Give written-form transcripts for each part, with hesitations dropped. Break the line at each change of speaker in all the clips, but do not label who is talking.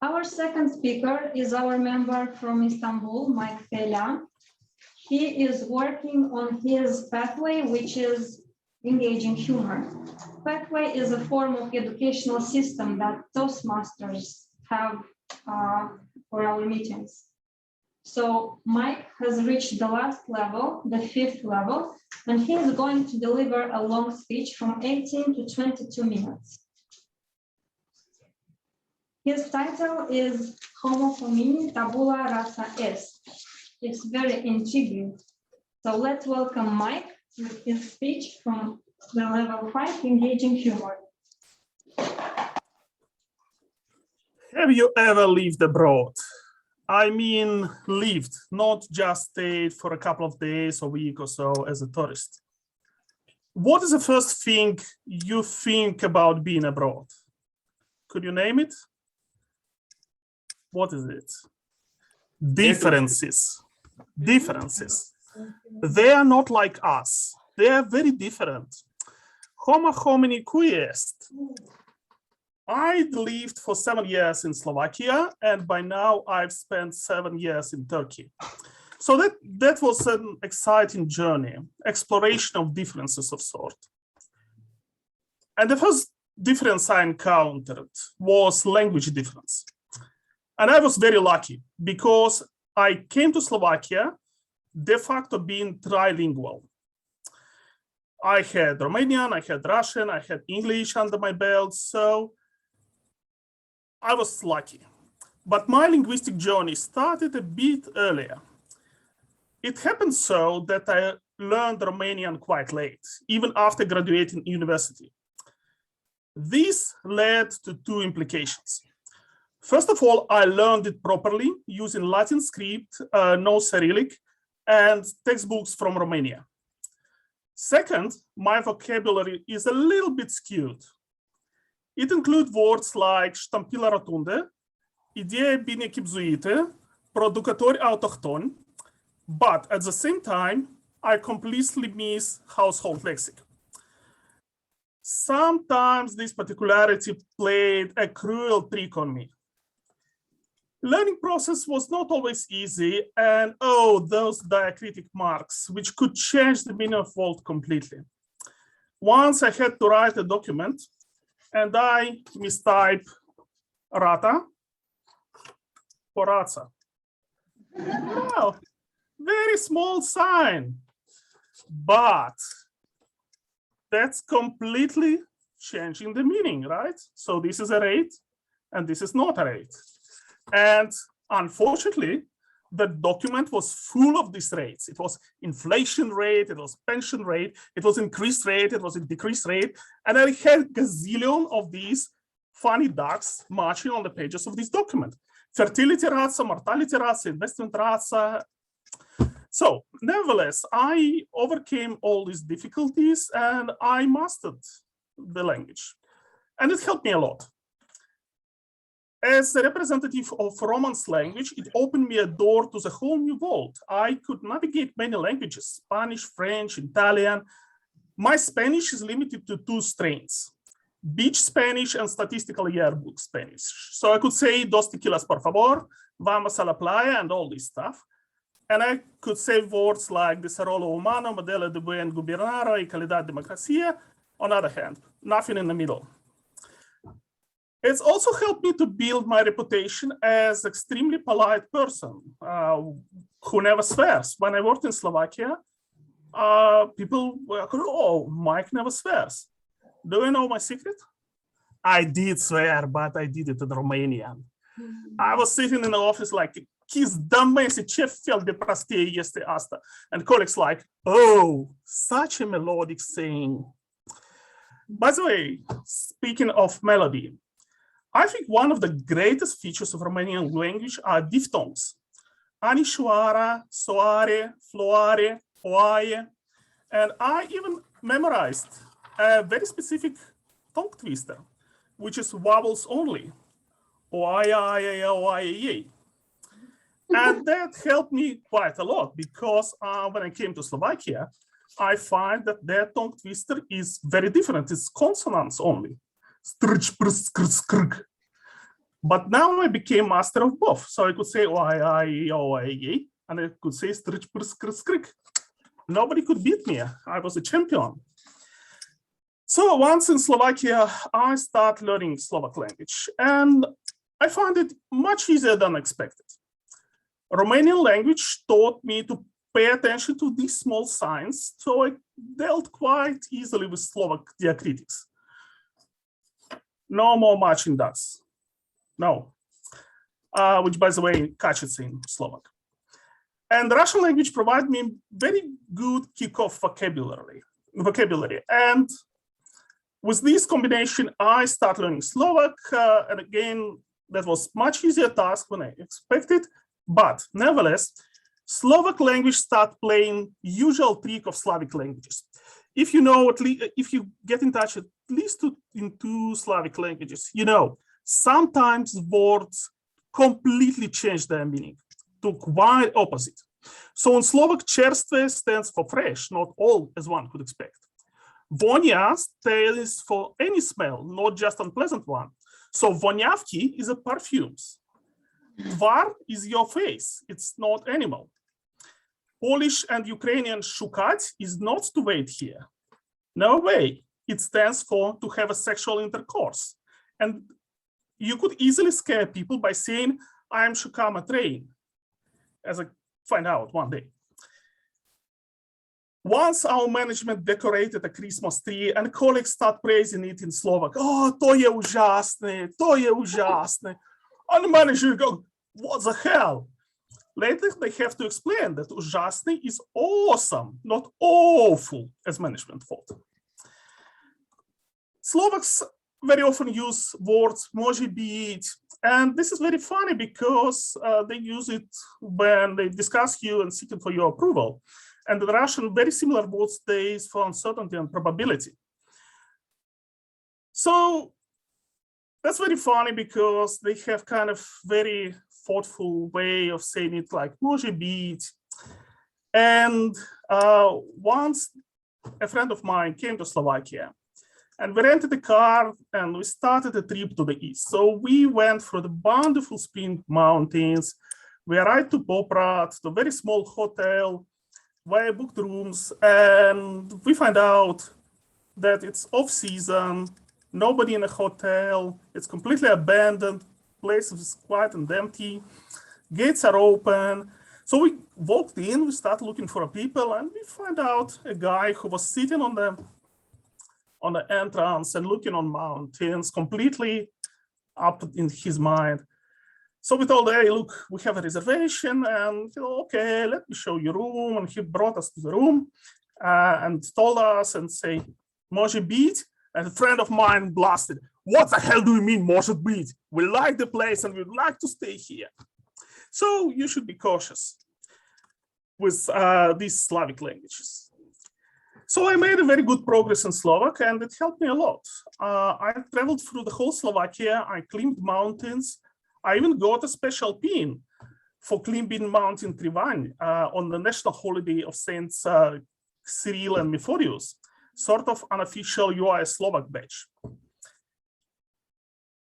Our second speaker is our member from Istanbul, Mike Peleah. He is working on his pathway, which is engaging humor. Pathway is a form of educational system that Toastmasters have for our meetings. So Mike has reached the last level, the 5th level, and he is going to deliver a long speech from 18 to 22 minutes. His title is Homo Homini Tabula Rasa Est. It's very intriguing. So let's welcome Mike with his speech from the level 5, engaging humor.
Have you ever lived abroad? I mean, lived, not just stayed for a couple of days or a week or so as a tourist. What is the first thing you think about being abroad? Could you name it? What is it? Differences. Differences. They are not like us. They are very different. Homo homini est. I lived for 7 years in Slovakia, and by now I've spent 7 years in Turkey. So that was an exciting journey, exploration of differences of sort. And the first difference I encountered was language difference. And I was very lucky because I came to Slovakia de facto being trilingual. I had Romanian, I had Russian, I had English under my belt, so I was lucky. But my linguistic journey started a bit earlier. It happened so that I learned Romanian quite late, even after graduating university. This led to 2 implications. First of all, I learned it properly using Latin script, no Cyrillic, and textbooks from Romania. Second, my vocabulary is a little bit skewed. It includes words like ștampila rotundă, idee bine chibzuite, producători autohtoni, but at the same time, I completely miss household lexic. Sometimes this particularity played a cruel trick on me. Learning process was not always easy, and those diacritic marks, which could change the meaning of word completely. Once I had to write a document, and I mistype rata for rasa. Well, very small sign, but that's completely changing the meaning, right? So this is a rate, and this is not a rate. And unfortunately, the document was full of these rates. It was inflation rate, it was pension rate, it was increased rate, it was a decreased rate. And I had a gazillion of these funny ducks marching on the pages of this document. Fertility rasa, mortality rasa, investment rasa. So nevertheless, I overcame all these difficulties and I mastered the language. And it helped me a lot. As a representative of Romance language, it opened me a door to the whole new world. I could navigate many languages, Spanish, French, Italian. My Spanish is limited to 2 strains, beach Spanish and statistical yearbook Spanish. So I could say dos tequilas por favor, vamos a la playa, and all this stuff. And I could say words like desarrollo humano, modelo de buen gobierno, y calidad democracia. On the other hand, nothing in the middle. It's also helped me to build my reputation as an extremely polite person who never swears. When I worked in Slovakia, people were, Mike never swears. Do you know my secret? I did swear, but I did it in Romanian. I was sitting in the office like, "Chis damnese, ce fel de prostie este asta?" And colleagues like, "Oh, such a melodic saying." By the way, speaking of melody, I think one of the greatest features of Romanian language are diphthongs. Anișoara, soare, floare, oaie. And I even memorized a very specific tongue twister, which is vowels only. Oaia, aia, oaia, ye. And that helped me quite a lot because when I came to Slovakia, I find that their tongue twister is very different. It's consonants only. But now I became master of both. So I could say O-I-I-O-I-E, and I could say skrik. Nobody could beat me. I was a champion. So once in Slovakia, I started learning Slovak language, and I found it much easier than expected. Romanian language taught me to pay attention to these small signs, so I dealt quite easily with Slovak diacritics. No more matching dots. No. Which, by the way, kachica in Slovak. And the Russian language provided me very good kickoff vocabulary. And with this combination, I started learning Slovak. And again, that was much easier task than I expected. But nevertheless, Slovak language started playing usual trick of Slavic languages. If you know, if you get in touch at least in two Slavic languages, you know, sometimes words completely change their meaning to quite opposite. So in Slovak, čerstvé stands for fresh, not all as one could expect. Vonia stands for any smell, not just unpleasant one. So voniavki is a perfumes. Tvar is your face, it's not animal. Polish and Ukrainian shukать is not to wait here. No way, it stands for to have a sexual intercourse. And you could easily scare people by saying, I'm Shukama train, as I find out one day. Once our management decorated a Christmas tree and colleagues start praising it in Slovak, oh, to je úžasné. And the manager goes, what the hell? Later, they have to explain that úžasný is awesome, not awful, as management thought. Slovaks very often use words može být, and this is very funny because they use it when they discuss you and seeking for your approval. And the Russian, very similar words they use for uncertainty and probability. So that's very funny because they have kind of very thoughtful way of saying it, like može být. And once a friend of mine came to Slovakia, and we rented a car and we started a trip to the east. So we went through the wonderful Spring Mountains. We arrived to Poprad, to a very small hotel, where I booked rooms, and we find out that it's off season, nobody in the hotel, it's completely abandoned, place is quiet and empty, gates are open. So we walked in, we started looking for people, and we find out a guy who was sitting on the entrance and looking on mountains, completely up in his mind. So we told, hey, look, we have a reservation, and okay, let me show you room. And he brought us to the room and told us and say, može být? And a friend of mine blasted, what the hell do you mean, može být? We like the place and we'd like to stay here. So you should be cautious with these Slavic languages. So I made a very good progress in Slovak, and it helped me a lot. I traveled through the whole Slovakia. I climbed mountains. I even got a special pin for climbing Mountain Trivaň on the national holiday of Saints Cyril and Methodius, sort of unofficial UI Slovak badge.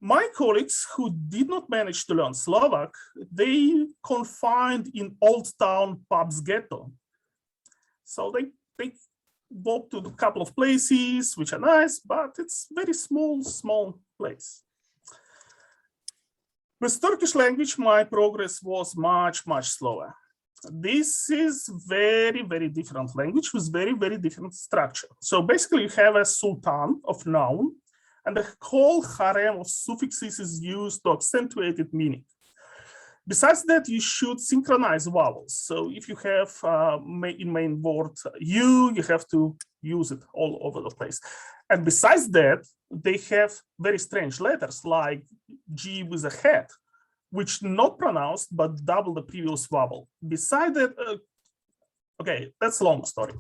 My colleagues who did not manage to learn Slovak, they confined in Old Town pubs ghetto. So they walked to a couple of places, which are nice, but it's very small place. With Turkish language, my progress was much slower. This is very different language with very different structure. So basically you have a sultan of noun, and the whole harem of suffixes is used to accentuate its meaning. Besides that, you should synchronize vowels. So if you have in main word you have to use it all over the place. And besides that, they have very strange letters like G with a head, which not pronounced, but double the previous vowel. Besides that, okay, that's a long story.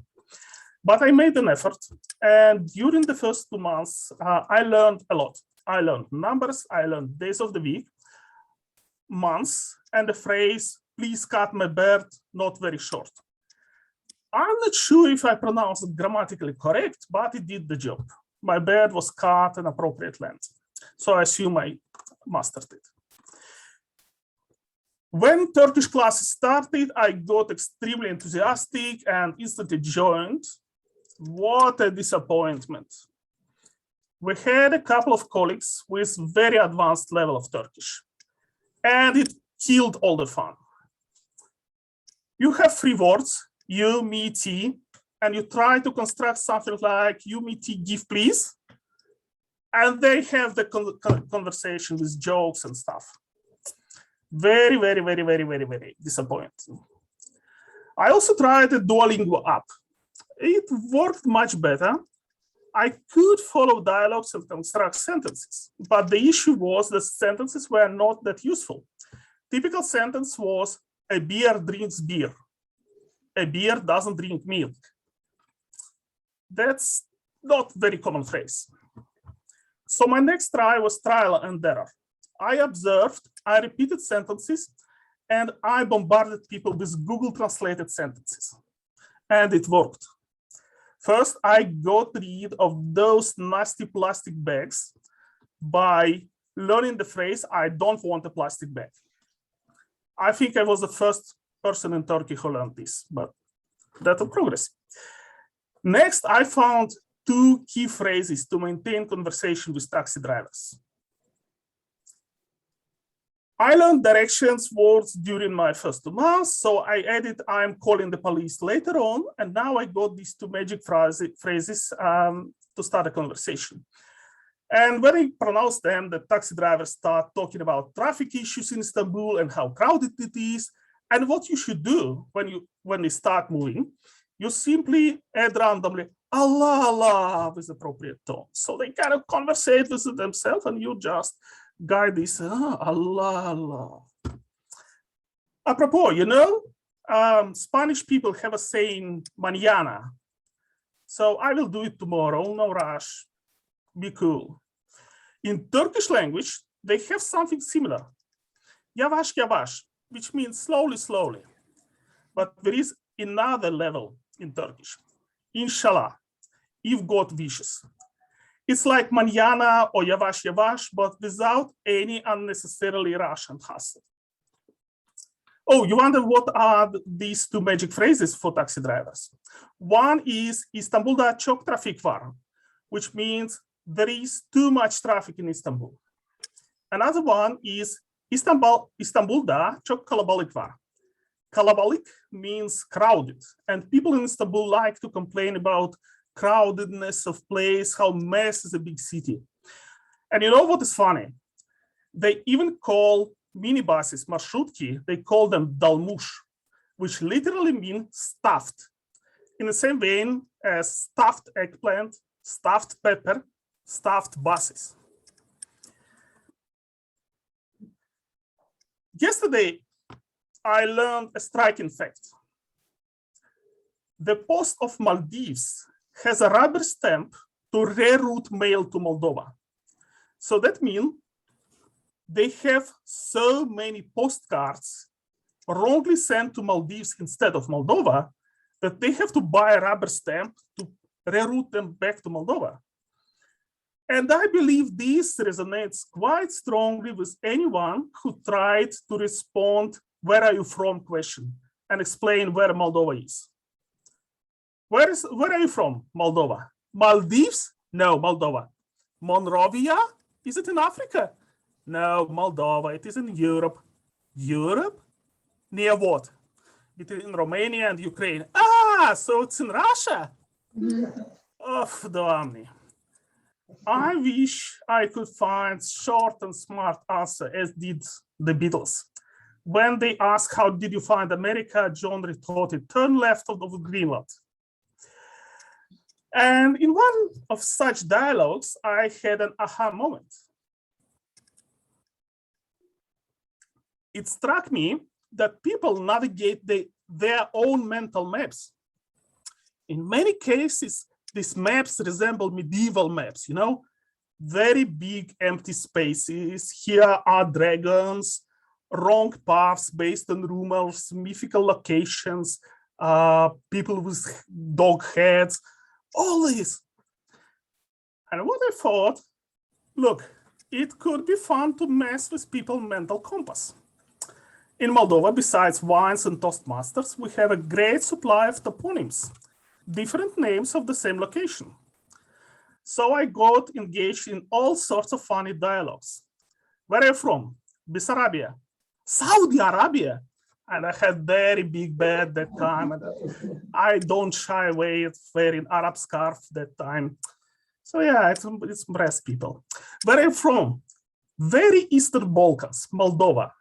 But I made an effort, and during the first 2 months, I learned a lot. I learned numbers, I learned days of the week, months, and the phrase, please cut my beard, not very short. I'm not sure if I pronounced it grammatically correct, but it did the job. My beard was cut an appropriate length. So I assume I mastered it. When Turkish classes started, I got extremely enthusiastic and instantly joined. What a disappointment. We had a couple of colleagues with very advanced level of Turkish, and it killed all the fun. You have three words, you, me, tea, and you try to construct something like you, me, tea, give, please. And they have the conversation with jokes and stuff. Very, very, very, very, very, very disappointing. I also tried a Duolingo app. It worked much better. I could follow dialogues and construct sentences, but the issue was the sentences were not that useful. Typical sentence was, a bear drinks beer. A bear doesn't drink milk. That's not very common phrase. So my next try was trial and error. I observed, I repeated sentences, and I bombarded people with Google translated sentences. And it worked. First, I got rid of those nasty plastic bags by learning the phrase, I don't want a plastic bag. I think I was the first person in Turkey who learned this, but that's a progress. Next, I found two key phrases to maintain conversation with taxi drivers. I learned directions words during my first 2 months, so I added I'm calling the police later on, and now I got these two magic phrases to start a conversation. And when I pronounce them, the taxi drivers start talking about traffic issues in Istanbul and how crowded it is. And what you should do when they start moving, you simply add randomly Allah, Allah with appropriate tone. So they kind of conversate with themselves and you just guide this, Allah, Allah. Apropos, Spanish people have a saying, mañana. So I will do it tomorrow, no rush. Be cool. In Turkish language, they have something similar. Yavaş yavaş, which means slowly, slowly. But there is another level in Turkish. Inshallah, if God wishes. It's like mañana or yavaş yavaş, but without any unnecessarily rush and hustle. Oh, you wonder what are these two magic phrases for taxi drivers? One is İstanbul'da çok trafik var, which means there is too much traffic in Istanbul. Another one is İstanbul'da çok kalabalık var. Kalabalık means crowded, and people in Istanbul like to complain about crowdedness of place, how mess is a big city. And you know what is funny? They even call minibuses, marshutki, they call them dalmush, which literally means stuffed. In the same vein as stuffed eggplant, stuffed pepper, stuffed buses. Yesterday, I learned a striking fact. The post of Maldives has a rubber stamp to reroute mail to Moldova. So that means they have so many postcards wrongly sent to Maldives instead of Moldova that they have to buy a rubber stamp to reroute them back to Moldova. And I believe this resonates quite strongly with anyone who tried to respond, where are you from question, and explain where Moldova is. Where are you from, Moldova? Maldives? No, Moldova. Monrovia? Is it in Africa? No, Moldova, it is in Europe. Europe? Near what? Between Romania and Ukraine. Ah, so it's in Russia? Oh, damn me. I wish I could find short and smart answer as did the Beatles. When they asked, how did you find America? John retorted, turn left of Greenland. And in one of such dialogues, I had an aha moment. It struck me that people navigate their own mental maps. In many cases, these maps resemble medieval maps, very big empty spaces. Here are dragons, wrong paths based on rumors, mythical locations, people with dog heads, all this. And what I thought, look, it could be fun to mess with people's mental compass. In Moldova, besides wines and Toastmasters, we have a great supply of toponyms, different names of the same location. So I got engaged in all sorts of funny dialogues. Where are you from? Bessarabia. Saudi Arabia. And I had very big bed that time. And I don't shy away at wearing Arab scarf that time. So yeah, it's impressed people. Where are you from? Very Eastern Balkans, Moldova.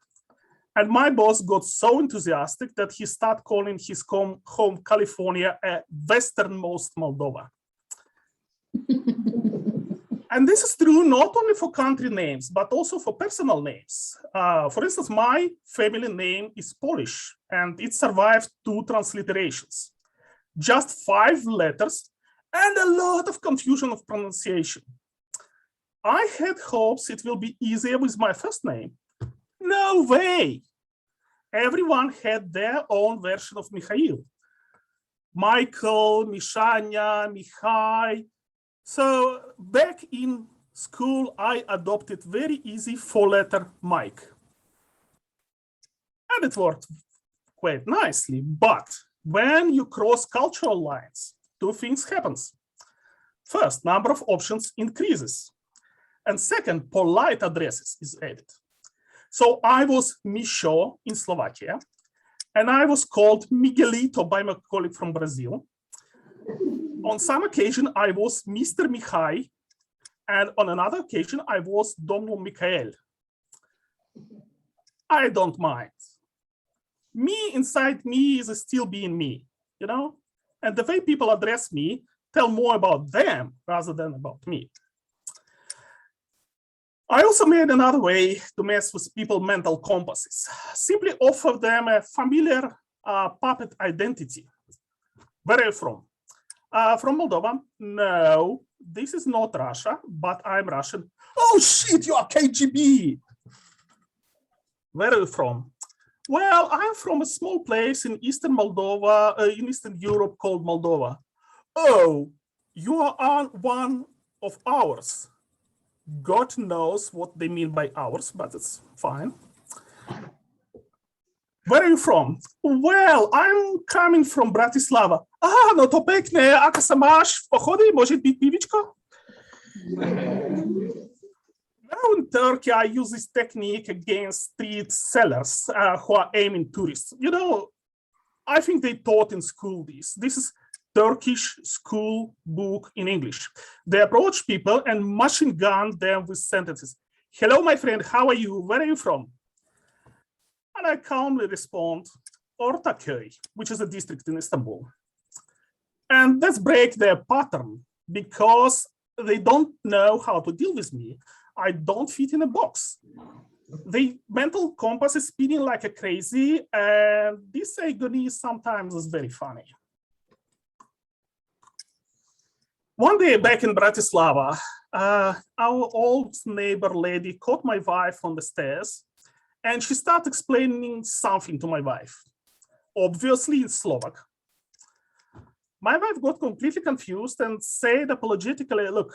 And my boss got so enthusiastic that he started calling his home California a westernmost Moldova. And this is true not only for country names, but also for personal names. For instance, my family name is Polish, and it survived 2 transliterations. Just 5 letters and a lot of confusion of pronunciation. I had hopes it will be easier with my first name. No way! Everyone had their own version of Mikhail. Michael, Mishanya, Mihai. So back in school, I adopted very easy 4-letter Mike. And it worked quite nicely. But when you cross cultural lines, 2 things happen. First, number of options increases. And second, polite addresses is added. So I was Misho in Slovakia, and I was called Miguelito by my colleague from Brazil. On some occasion, I was Mr. Mihai, and on another occasion, I was Domnul Michael. I don't mind. Me inside me is still being me, you know? And the way people address me tell more about them rather than about me. I also made another way to mess with people's mental compasses. Simply offer them a familiar puppet identity. Where are you from? From Moldova? No, this is not Russia, but I'm Russian. Oh shit, you are KGB. Where are you from? Well, I'm from a small place in Eastern Moldova, in Eastern Europe called Moldova. Oh, you are one of ours. God knows what they mean by ours, but it's fine. Where are you from? Well, I'm coming from Bratislava. No to pekne, ako sa máš v pochody, môže byť pivičko? Now in Turkey, I use this technique against street sellers who are aiming tourists. You know, I think they taught in school this. This is Turkish school book in English. They approach people and machine gun them with sentences. Hello, my friend, how are you? Where are you from? And I calmly respond, Ortaköy, which is a district in Istanbul. And let's break their pattern because they don't know how to deal with me. I don't fit in a box. The mental compass is spinning like a crazy, and this agony sometimes is very funny. One day back in Bratislava, our old neighbor lady caught my wife on the stairs, and she started explaining something to my wife, obviously in Slovak. My wife got completely confused and said apologetically, look,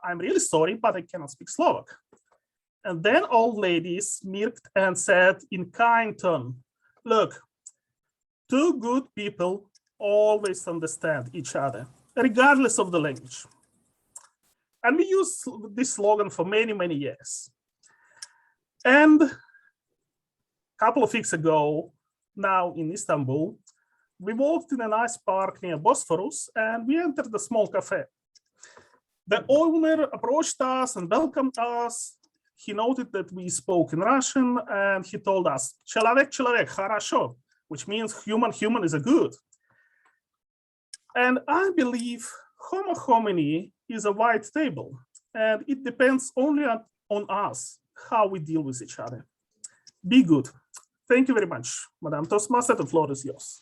I'm really sorry, but I cannot speak Slovak. And then old lady smirked and said in kind tone, look, 2 good people always understand each other, regardless of the language. And we used this slogan for many, many years. And a couple of weeks ago, now in Istanbul, we walked in a nice park near Bosphorus and we entered a small cafe. The owner approached us and welcomed us. He noted that we spoke in Russian and he told us, "Человек, человек, хорошо," which means human is a good. And I believe Homo homini is a white table, and it depends only on us how we deal with each other. Be good. Thank you very much, Madam Toastmaster. The floor is yours.